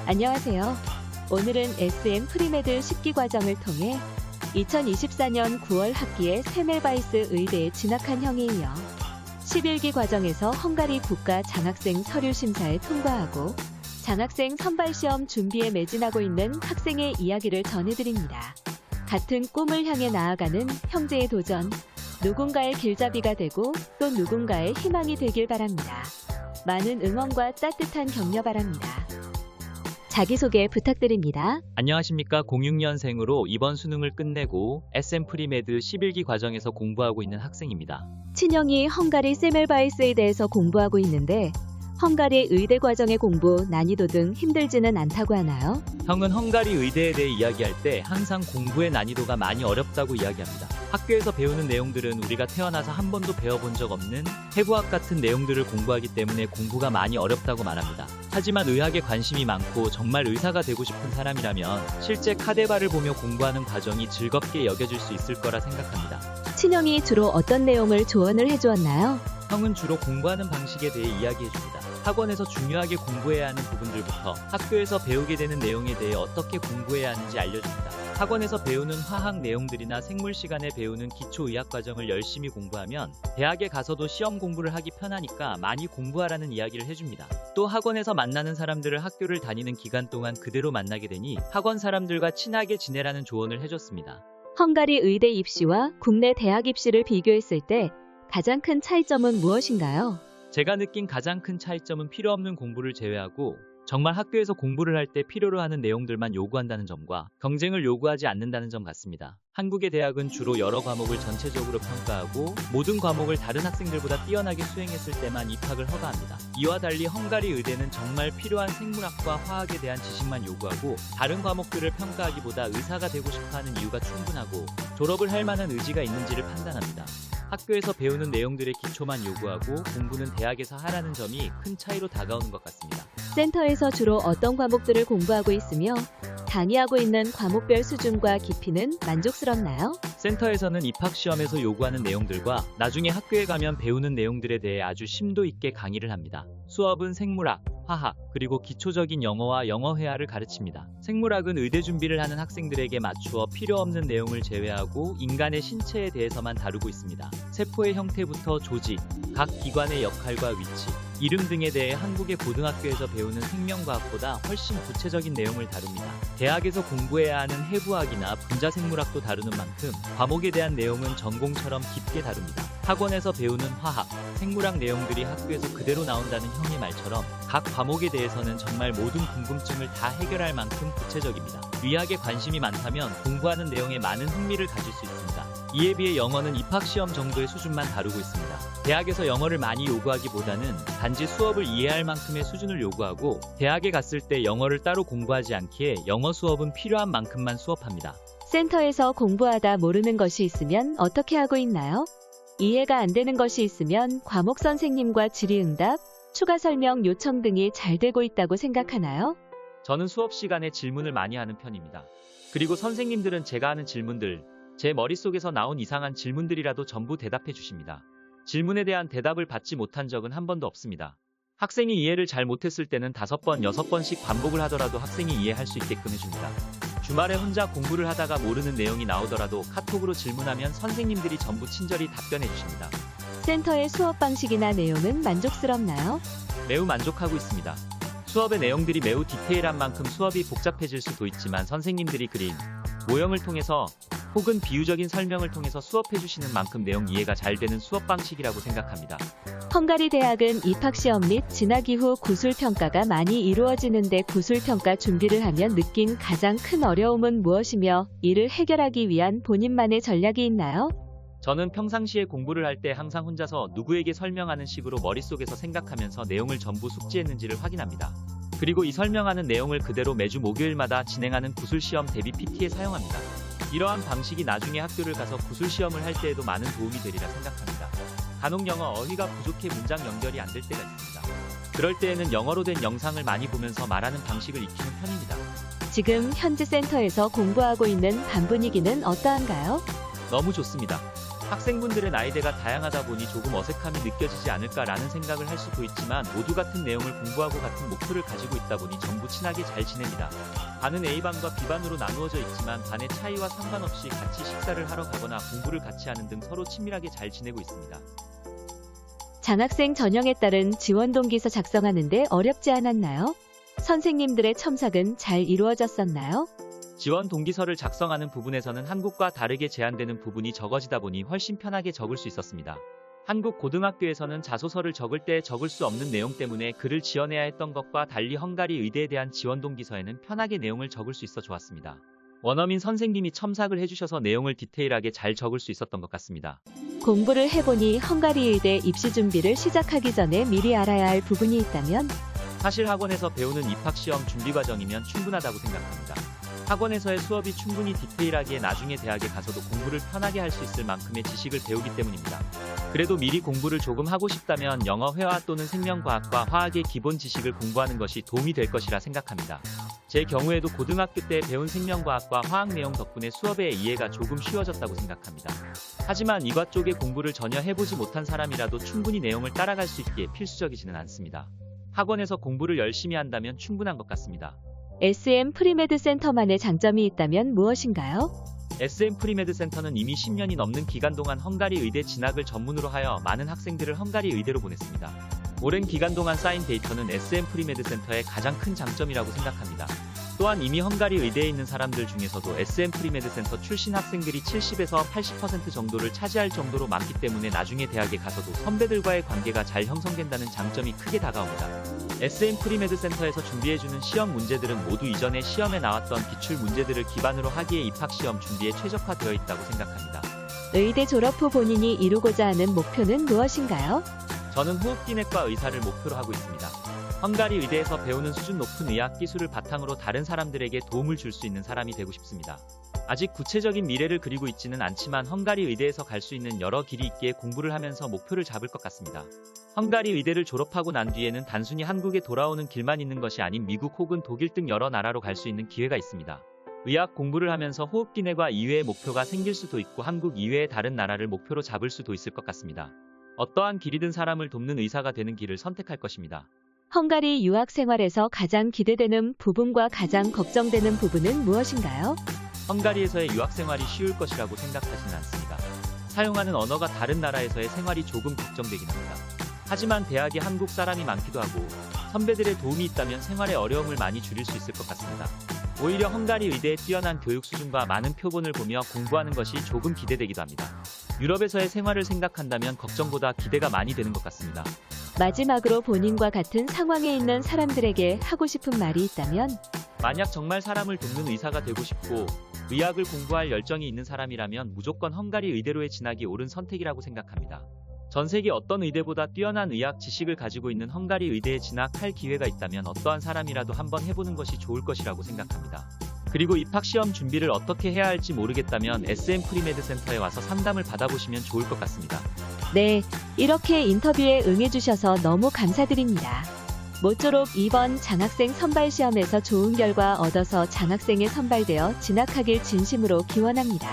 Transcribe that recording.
안녕하세요. 오늘은 SM 프리메드 10기 과정을 통해 2024년 9월 학기에 세멜바이스 의대에 진학한 형에 이어 11기 과정에서 헝가리 국가 장학생 서류 심사에 통과하고 장학생 선발시험 준비에 매진하고 있는 학생의 이야기를 전해드립니다. 같은 꿈을 향해 나아가는 형제의 도전, 누군가의 길잡이가 되고 또 누군가의 희망이 되길 바랍니다. 많은 응원과 따뜻한 격려 바랍니다. 자기소개 부탁드립니다. 안녕하십니까. 06년생으로 이번 수능을 끝내고 SM 프리메드 11기 과정에서 공부하고 있는 학생입니다. 친형이 헝가리 세멜바이스 의대에서 공부하고 있는데 헝가리 의대 과정의 공부 난이도 등 힘들지는 않다고 하나요? 형은 헝가리 의대에 대해 이야기할 때 항상 공부의 난이도가 많이 어렵다고 이야기합니다. 학교에서 배우는 내용들은 우리가 태어나서 한 번도 배워본 적 없는 해부학 같은 내용들을 공부하기 때문에 공부가 많이 어렵다고 말합니다. 하지만 의학에 관심이 많고 정말 의사가 되고 싶은 사람이라면 실제 카데바를 보며 공부하는 과정이 즐겁게 여겨질 수 있을 거라 생각합니다. 친형이 주로 어떤 내용을 조언을 해주었나요? 형은 주로 공부하는 방식에 대해 이야기해줍니다. 학원에서 중요하게 공부해야 하는 부분들부터 학교에서 배우게 되는 내용에 대해 어떻게 공부해야 하는지 알려줍니다. 학원에서 배우는 화학 내용들이나 생물 시간에 배우는 기초의학 과정을 열심히 공부하면 대학에 가서도 시험 공부를 하기 편하니까 많이 공부하라는 이야기를 해줍니다. 또 학원에서 만나는 사람들을 학교를 다니는 기간 동안 그대로 만나게 되니 학원 사람들과 친하게 지내라는 조언을 해줬습니다. 헝가리 의대 입시와 국내 대학 입시를 비교했을 때 가장 큰 차이점은 무엇인가요? 제가 느낀 가장 큰 차이점은 필요 없는 공부를 제외하고 정말 학교에서 공부를 할 때 필요로 하는 내용들만 요구한다는 점과 경쟁을 요구하지 않는다는 점 같습니다. 한국의 대학은 주로 여러 과목을 전체적으로 평가하고 모든 과목을 다른 학생들보다 뛰어나게 수행했을 때만 입학을 허가합니다. 이와 달리 헝가리 의대는 정말 필요한 생물학과 화학에 대한 지식만 요구하고 다른 과목들을 평가하기보다 의사가 되고 싶어하는 이유가 충분하고 졸업을 할 만한 의지가 있는지를 판단합니다. 학교에서 배우는 내용들의 기초만 요구하고 공부는 대학에서 하라는 점이 큰 차이로 다가오는 것 같습니다. 센터에서 주로 어떤 과목들을 공부하고 있으며 강의하고 있는 과목별 수준과 깊이는 만족스럽나요? 센터에서는 입학시험에서 요구하는 내용들과 나중에 학교에 가면 배우는 내용들에 대해 아주 심도 있게 강의를 합니다. 수업은 생물학, 화학, 그리고 기초적인 영어와 영어 회화를 가르칩니다. 생물학은 의대 준비를 하는 학생들에게 맞추어 필요 없는 내용을 제외하고 인간의 신체에 대해서만 다루고 있습니다. 세포의 형태부터 조직, 각 기관의 역할과 위치, 이름 등에 대해 한국의 고등학교에서 배우는 생명과학보다 훨씬 구체적인 내용을 다룹니다. 대학에서 공부해야 하는 해부학이나 분자생물학도 다루는 만큼 과목에 대한 내용은 전공처럼 깊게 다룹니다. 학원에서 배우는 화학, 생물학 내용들이 학교에서 그대로 나온다는 형의 말처럼 각 과목에 대해서는 정말 모든 궁금증을 다 해결할 만큼 구체적입니다. 의학에 관심이 많다면 공부하는 내용에 많은 흥미를 가질 수 있습니다. 이에 비해 영어는 입학시험 정도의 수준만 다루고 있습니다. 대학에서 영어를 많이 요구하기보다는 단지 수업을 이해할 만큼의 수준을 요구하고 대학에 갔을 때 영어를 따로 공부하지 않기에 영어 수업은 필요한 만큼만 수업합니다. 센터에서 공부하다 모르는 것이 있으면 어떻게 하고 있나요? 이해가 안 되는 것이 있으면 과목 선생님과 질의응답, 추가 설명 요청 등이 잘 되고 있다고 생각하나요? 저는 수업 시간에 질문을 많이 하는 편입니다. 그리고 선생님들은 제가 하는 질문들, 제 머릿속에서 나온 이상한 질문들이라도 전부 대답해 주십니다. 질문에 대한 대답을 받지 못한 적은 한 번도 없습니다. 학생이 이해를 잘 못했을 때는 5번, 6번씩 반복을 하더라도 학생이 이해할 수 있게끔 해줍니다. 주말에 혼자 공부를 하다가 모르는 내용이 나오더라도 카톡으로 질문하면 선생님들이 전부 친절히 답변해 주십니다. 센터의 수업 방식이나 내용은 만족스럽나요? 매우 만족하고 있습니다. 수업의 내용들이 매우 디테일한 만큼 수업이 복잡해질 수도 있지만 선생님들이 그림, 모형을 통해서 혹은 비유적인 설명을 통해서 수업해 주시는 만큼 내용 이해가 잘 되는 수업 방식이라고 생각합니다. 헝가리 대학은 입학시험 및 진학 이후 구술평가가 많이 이루어지는데 구술평가 준비를 하면 느낀 가장 큰 어려움은 무엇이며 이를 해결하기 위한 본인만의 전략이 있나요? 저는 평상시에 공부를 할 때 항상 혼자서 누구에게 설명하는 식으로 머릿속에서 생각하면서 내용을 전부 숙지했는지를 확인합니다. 그리고 이 설명하는 내용을 그대로 매주 목요일마다 진행하는 구술시험 대비 PT에 사용합니다. 이러한 방식이 나중에 학교를 가서 구술시험을 할 때에도 많은 도움이 되리라 생각합니다. 간혹 영어 어휘가 부족해 문장 연결이 안 될 때가 있습니다. 그럴 때에는 영어로 된 영상을 많이 보면서 말하는 방식을 익히는 편입니다. 지금 현재 센터에서 공부하고 있는 반 분위기는 어떠한가요? 너무 좋습니다. 학생분들의 나이대가 다양하다 보니 조금 어색함이 느껴지지 않을까라는 생각을 할 수도 있지만 모두 같은 내용을 공부하고 같은 목표를 가지고 있다 보니 전부 친하게 잘 지냅니다. 반은 A반과 B반으로 나누어져 있지만 반의 차이와 상관없이 같이 식사를 하러 가거나 공부를 같이 하는 등 서로 친밀하게 잘 지내고 있습니다. 장학생 전형에 따른 지원 동기서 작성하는데 어렵지 않았나요? 선생님들의 첨삭은 잘 이루어졌었나요? 지원 동기서를 작성하는 부분에서는 한국과 다르게 제한되는 부분이 적어지다 보니 훨씬 편하게 적을 수 있었습니다. 한국 고등학교에서는 자소서를 적을 때 적을 수 없는 내용 때문에 글을 지어내야 했던 것과 달리 헝가리 의대에 대한 지원 동기서에는 편하게 내용을 적을 수 있어 좋았습니다. 원어민 선생님이 첨삭을 해주셔서 내용을 디테일하게 잘 적을 수 있었던 것 같습니다. 공부를 해보니 헝가리 의대 입시 준비를 시작하기 전에 미리 알아야 할 부분이 있다면? 사실 학원에서 배우는 입학시험 준비 과정이면 충분하다고 생각합니다. 학원에서의 수업이 충분히 디테일하기에 나중에 대학에 가서도 공부를 편하게 할 수 있을 만큼의 지식을 배우기 때문입니다. 그래도 미리 공부를 조금 하고 싶다면 영어 회화 또는 생명과학과 화학의 기본 지식을 공부하는 것이 도움이 될 것이라 생각합니다. 제 경우에도 고등학교 때 배운 생명과학과 화학 내용 덕분에 수업의 이해가 조금 쉬워졌다고 생각합니다. 하지만 이과 쪽의 공부를 전혀 해보지 못한 사람이라도 충분히 내용을 따라갈 수 있기에 필수적이지는 않습니다. 학원에서 공부를 열심히 한다면 충분한 것 같습니다. SM 프리메드 센터만의 장점이 있다면 무엇인가요? SM 프리메드 센터는 이미 10년이 넘는 기간 동안 헝가리 의대 진학을 전문으로 하여 많은 학생들을 헝가리 의대로 보냈습니다. 오랜 기간 동안 쌓인 데이터는 SM 프리메드 센터의 가장 큰 장점이라고 생각합니다. 또한 이미 헝가리 의대에 있는 사람들 중에서도 SM 프리메드 센터 출신 학생들이 70에서 80% 정도를 차지할 정도로 많기 때문에 나중에 대학에 가서도 선배들과의 관계가 잘 형성된다는 장점이 크게 다가옵니다. SM 프리메드 센터에서 준비해주는 시험 문제들은 모두 이전에 시험에 나왔던 기출 문제들을 기반으로 하기에 입학시험 준비에 최적화되어 있다고 생각합니다. 의대 졸업 후 본인이 이루고자 하는 목표는 무엇인가요? 저는 호흡기내과 의사를 목표로 하고 있습니다. 헝가리 의대에서 배우는 수준 높은 의학 기술을 바탕으로 다른 사람들에게 도움을 줄 수 있는 사람이 되고 싶습니다. 아직 구체적인 미래를 그리고 있지는 않지만 헝가리 의대에서 갈 수 있는 여러 길이 있기에 공부를 하면서 목표를 잡을 것 같습니다. 헝가리 의대를 졸업하고 난 뒤에는 단순히 한국에 돌아오는 길만 있는 것이 아닌 미국 혹은 독일 등 여러 나라로 갈 수 있는 기회가 있습니다. 의학 공부를 하면서 호흡기내과 이외의 목표가 생길 수도 있고 한국 이외의 다른 나라를 목표로 잡을 수도 있을 것 같습니다. 어떠한 길이든 사람을 돕는 의사가 되는 길을 선택할 것입니다. 헝가리 유학 생활에서 가장 기대되는 부분과 가장 걱정되는 부분은 무엇인가요? 헝가리에서의 유학 생활이 쉬울 것이라고 생각하지는 않습니다. 사용하는 언어가 다른 나라에서의 생활이 조금 걱정되긴 합니다. 하지만 대학에 한국 사람이 많기도 하고 선배들의 도움이 있다면 생활의 어려움을 많이 줄일 수 있을 것 같습니다. 오히려 헝가리 의대의 뛰어난 교육 수준과 많은 표본을 보며 공부하는 것이 조금 기대되기도 합니다. 유럽에서의 생활을 생각한다면 걱정보다 기대가 많이 되는 것 같습니다. 마지막으로 본인과 같은 상황에 있는 사람들에게 하고 싶은 말이 있다면? 만약 정말 사람을 돕는 의사가 되고 싶고 의학을 공부할 열정이 있는 사람이라면 무조건 헝가리 의대로의 진학이 옳은 선택이라고 생각합니다. 전 세계 어떤 의대보다 뛰어난 의학 지식을 가지고 있는 헝가리 의대에 진학할 기회가 있다면 어떠한 사람이라도 한번 해보는 것이 좋을 것이라고 생각합니다. 그리고 입학시험 준비를 어떻게 해야 할지 모르겠다면 SM 프리메드 센터에 와서 상담을 받아보시면 좋을 것 같습니다. 네, 이렇게 인터뷰에 응해주셔서 너무 감사드립니다. 모쪼록 이번 장학생 선발시험에서 좋은 결과 얻어서 장학생에 선발되어 진학하길 진심으로 기원합니다.